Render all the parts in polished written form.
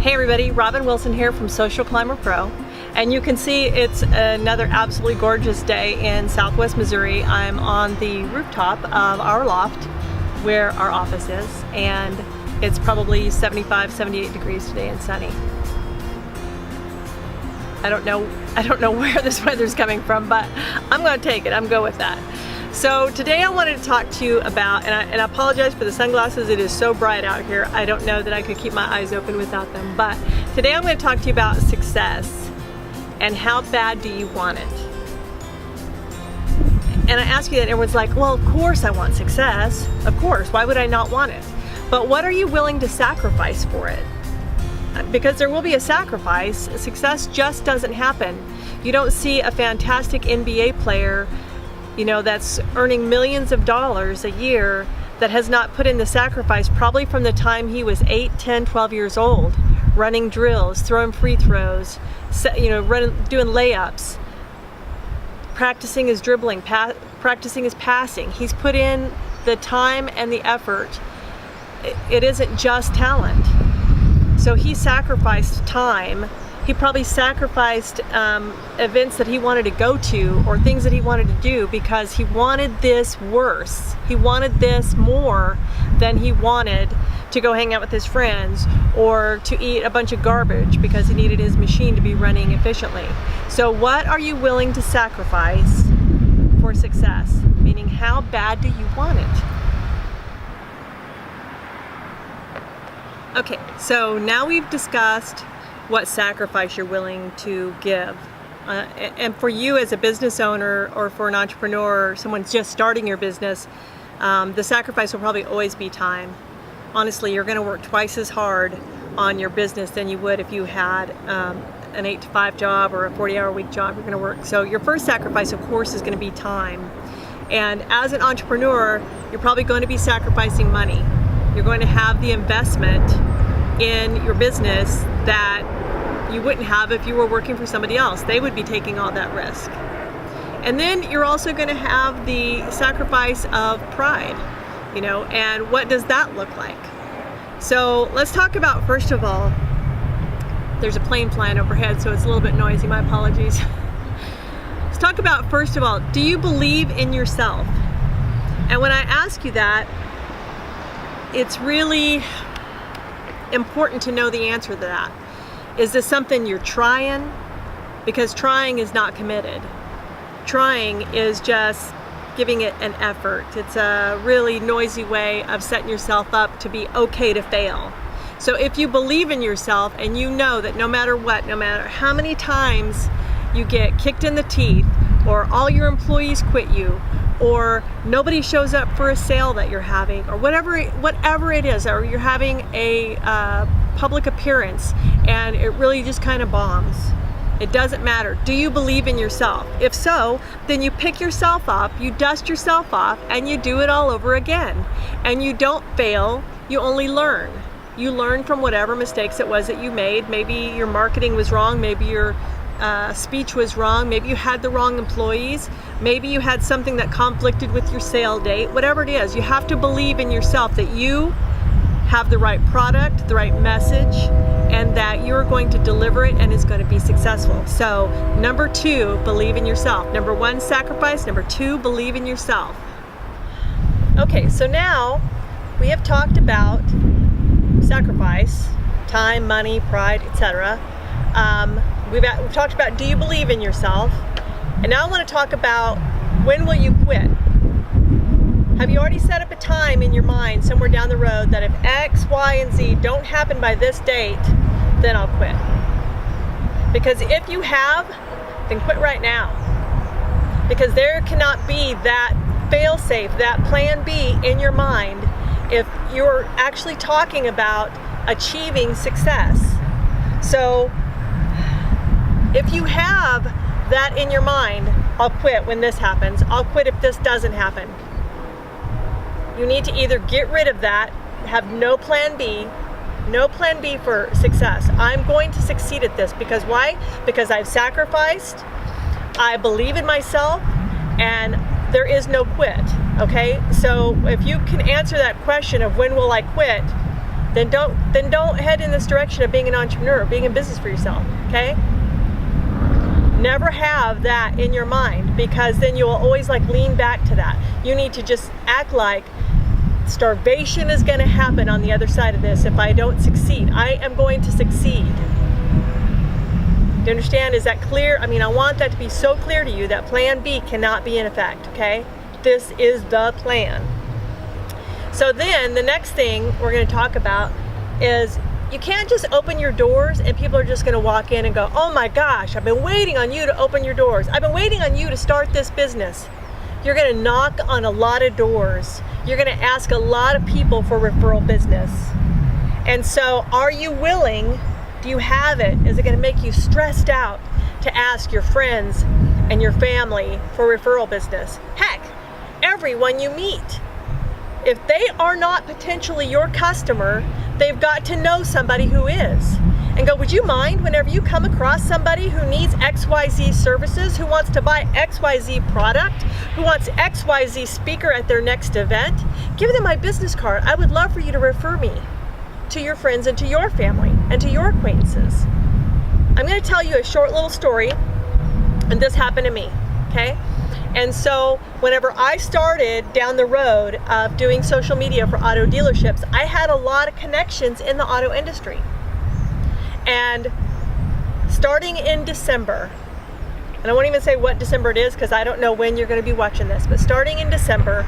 Hey everybody, Robin Wilson here from Social Climber Pro, and you can see it's another absolutely gorgeous day in Southwest Missouri. I'm on the rooftop of our loft where our office is, and it's probably 75, 78 degrees today and sunny. I don't know where this weather's coming from, but I'm going to take it. I'm going with that. So today I wanted to talk to you about, and I apologize for the sunglasses, it is so bright out here, I don't know that I could keep my eyes open without them, but today I'm going to talk to you about success and how bad do you want it. And I ask you that, and everyone's like, well, of course I want success, of course, why would I not want it? But what are you willing to sacrifice for it? Because there will be a sacrifice. Success just doesn't happen. You don't see a fantastic NBA player, you know, that's earning millions of dollars a year that has not put in the sacrifice probably from the time he was 8, 10, 12 years old, running drills, throwing free throws, doing layups, practicing his dribbling, practicing his passing. He's put in the time and the effort. It isn't just talent. So he sacrificed time. He probably sacrificed events that he wanted to go to or things that he wanted to do because he wanted this worse. He wanted this more than he wanted to go hang out with his friends or to eat a bunch of garbage because he needed his machine to be running efficiently. So what are you willing to sacrifice for success? Meaning, how bad do you want it? Okay, so now we've discussed what sacrifice you're willing to give. And for you as a business owner or for an entrepreneur or someone just starting your business, the sacrifice will probably always be time. Honestly, you're going to work twice as hard on your business than you would if you had an 8-to-5 job or a 40-hour-a-week job. You're going to work. So your first sacrifice, of course, is going to be time. And as an entrepreneur, you're probably going to be sacrificing money. You're going to have the investment in your business that you wouldn't have if you were working for somebody else. They would be taking all that risk. And then you're also going to have the sacrifice of pride, and what does that look like? So let's talk about, first of all, there's a plane flying overhead, so it's a little bit noisy, my apologies. Let's talk about, first of all, do you believe in yourself? And when I ask you that, it's really important to know the answer to that. Is this something you're trying? Because trying is not committed. Trying is just giving it an effort. It's a really noisy way of setting yourself up to be okay to fail. So if you believe in yourself and you know that no matter what, no matter how many times you get kicked in the teeth or all your employees quit you, or nobody shows up for a sale that you're having, or whatever it is, or you're having a public appearance and it really just kind of bombs. It doesn't matter. Do you believe in yourself? If so, then you pick yourself up, you dust yourself off, and you do it all over again. And you don't fail, you only learn. You learn from whatever mistakes it was that you made. Maybe your marketing was wrong, maybe your speech was wrong, maybe you had the wrong employees, maybe you had something that conflicted with your sale date, whatever it is, you have to believe in yourself that you have the right product, the right message, and that you're going to deliver it and it's going to be successful. So number 2, believe in yourself. Number 1, sacrifice. Number 2, believe in yourself. Okay, so now we have talked about sacrifice, time, money, pride, etc. We've talked about, do you believe in yourself? And now I want to talk about, when will you quit? Have you already set up a time in your mind somewhere down the road that if X, Y, and Z don't happen by this date, then I'll quit? Because if you have, then quit right now. Because there cannot be that fail-safe, that plan B in your mind if you're actually talking about achieving success. So if you have that in your mind, I'll quit when this happens, I'll quit if this doesn't happen. You need to either get rid of that, have no plan B for success. I'm going to succeed at this because why? Because I've sacrificed, I believe in myself, and there is no quit, okay? So if you can answer that question of when will I quit, then don't head in this direction of being an entrepreneur, being in business for yourself, okay? Never have that in your mind, because then you'll always like lean back to that. You need to just act like starvation is going to happen on the other side of this if I don't succeed. I am going to succeed. Do you understand? Is that clear? I mean, I want that to be so clear to you that plan B cannot be in effect, okay? This is the plan. So then the next thing we're going to talk about is you can't just open your doors and people are just going to walk in and go, oh my gosh, I've been waiting on you to open your doors. I've been waiting on you to start this business. You're going to knock on a lot of doors. You're going to ask a lot of people for referral business. And so are you willing? Do you have it? Is it going to make you stressed out to ask your friends and your family for referral business? Heck, everyone you meet. If they are not potentially your customer, they've got to know somebody who is. And go, would you mind whenever you come across somebody who needs XYZ services, who wants to buy XYZ product, who wants XYZ speaker at their next event, give them my business card. I would love for you to refer me to your friends and to your family and to your acquaintances. I'm going to tell you a short little story, and this happened to me, okay? And so whenever I started down the road of doing social media for auto dealerships, I had a lot of connections in the auto industry. And starting in December, and I won't even say what December it is because I don't know when you're going to be watching this, but starting in December,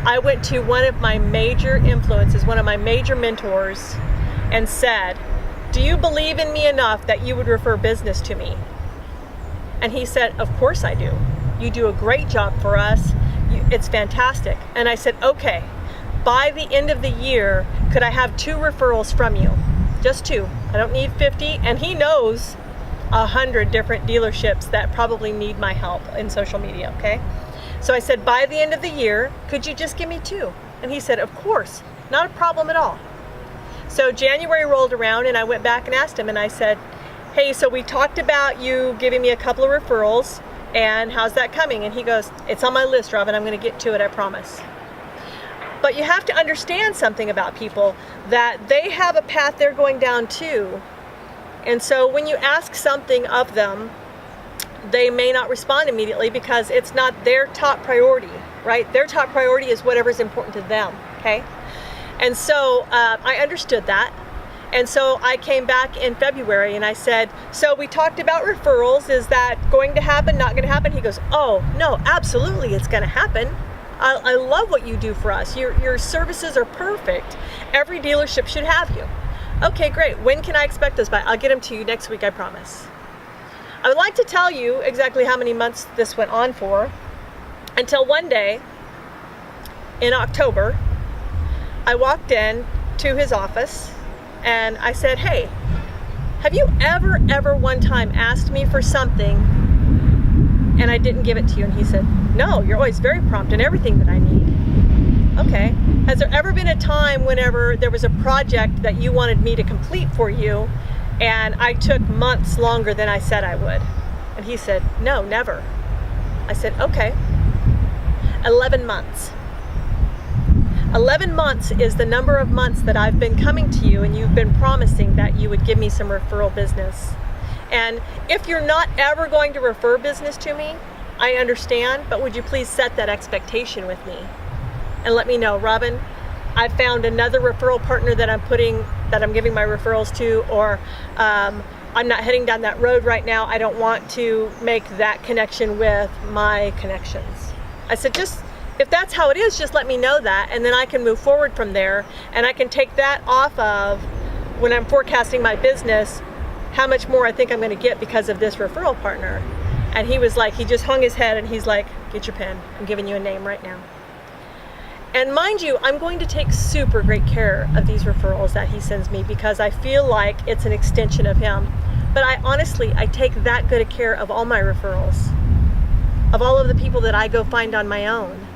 I went to one of my major influences, one of my major mentors, and said, do you believe in me enough that you would refer business to me? And he said, of course I do. You do a great job for us. It's fantastic. And I said, okay, by the end of the year, could I have 2 referrals from you? Just 2. I don't need 50. And he knows 100 different dealerships that probably need my help in social media, okay? So I said, by the end of the year, could you just give me 2? And he said, of course, not a problem at all. So January rolled around and I went back and asked him and I said, hey, so we talked about you giving me a couple of referrals and how's that coming? And he goes, it's on my list, Robin, I'm gonna get to it, I promise. But you have to understand something about people, that they have a path they're going down too. And so when you ask something of them, they may not respond immediately because it's not their top priority, right? Their top priority is whatever's important to them, okay? And so I understood that. And so I came back in February and I said, so we talked about referrals. Is that going to happen, not going to happen? He goes, oh, no, absolutely it's going to happen. I love what you do for us. Your services are perfect. Every dealership should have you. Okay, great. When can I expect those by? I'll get them to you next week, I promise. I would like to tell you exactly how many months this went on for, until one day in October, I walked in to his office and I said, hey, have you ever one time asked me for something and I didn't give it to you? And he said, no, you're always very prompt in everything that I need. Okay, has there ever been a time whenever there was a project that you wanted me to complete for you and I took months longer than I said I would? And he said, no, never. I said, okay, 11 months. 11 months is the number of months that I've been coming to you and you've been promising that you would give me some referral business. And if you're not ever going to refer business to me, I understand, but would you please set that expectation with me and let me know, Robin, I found another referral partner that I'm giving my referrals to, or I'm not heading down that road right now. I don't want to make that connection with my connections. I said, just if that's how it is, just let me know that, and then I can move forward from there, and I can take that off of when I'm forecasting my business, how much more I think I'm going to get because of this referral partner. And he was like, he just hung his head and he's like, get your pen. I'm giving you a name right now. And mind you, I'm going to take super great care of these referrals that he sends me because I feel like it's an extension of him. But I take that good a care of all my referrals, of all of the people that I go find on my own.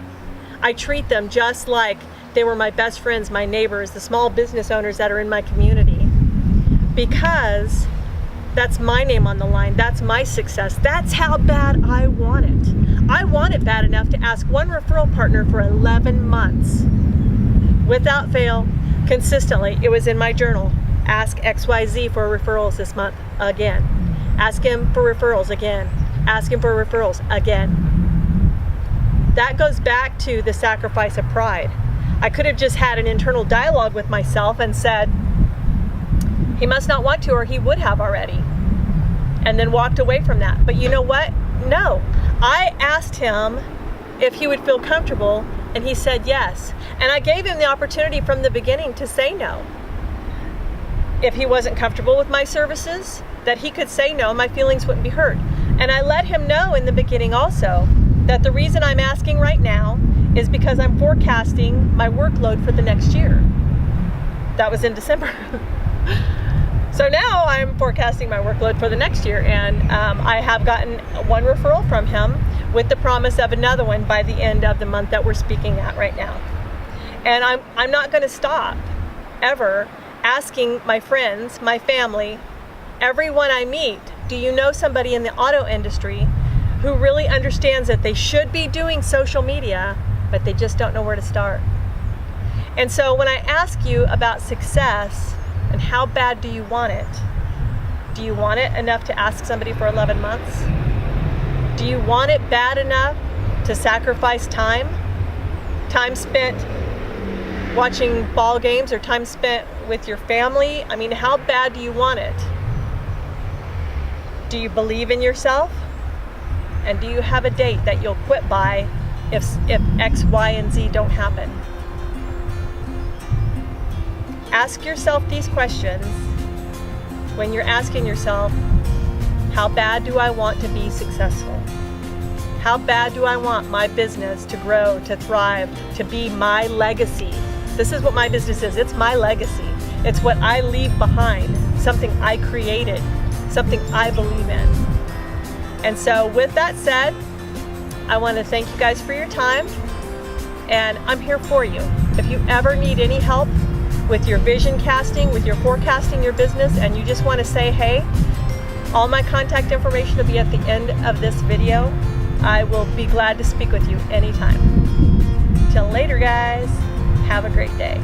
I treat them just like they were my best friends, my neighbors, the small business owners that are in my community, because that's my name on the line. That's my success. That's how bad I want it. I want it bad enough to ask one referral partner for 11 months without fail, consistently. It was in my journal. Ask XYZ for referrals this month again. Ask him for referrals again. Ask him for referrals again. That goes back to the sacrifice of pride. I could have just had an internal dialogue with myself and said, he must not want to, or he would have already, and then walked away from that. But you know what? No. I asked him if he would feel comfortable, and he said yes. And I gave him the opportunity from the beginning to say no. If he wasn't comfortable with my services, that he could say no, my feelings wouldn't be hurt. And I let him know in the beginning also that the reason I'm asking right now is because I'm forecasting my workload for the next year. That was in December. So now I'm forecasting my workload for the next year, and I have gotten one referral from him with the promise of another one by the end of the month that we're speaking at right now. And I'm not going to stop ever asking my friends, my family, everyone I meet, do you know somebody in the auto industry who really understands that they should be doing social media, but they just don't know where to start? And so when I ask you about success, and how bad do you want it? Do you want it enough to ask somebody for 11 months? Do you want it bad enough to sacrifice time? Time spent watching ball games or time spent with your family? I mean, how bad do you want it? Do you believe in yourself? And do you have a date that you'll quit by if X, Y, and Z don't happen? Ask yourself these questions when you're asking yourself, how bad do I want to be successful? How bad do I want my business to grow, to thrive, to be my legacy? This is what my business is. It's my legacy. It's what I leave behind, something I created, something I believe in. And so with that said, I want to thank you guys for your time, and I'm here for you. If you ever need any help with your vision casting, with your forecasting your business, and you just want to say, hey, all my contact information will be at the end of this video. I will be glad to speak with you anytime. Till later, guys. Have a great day.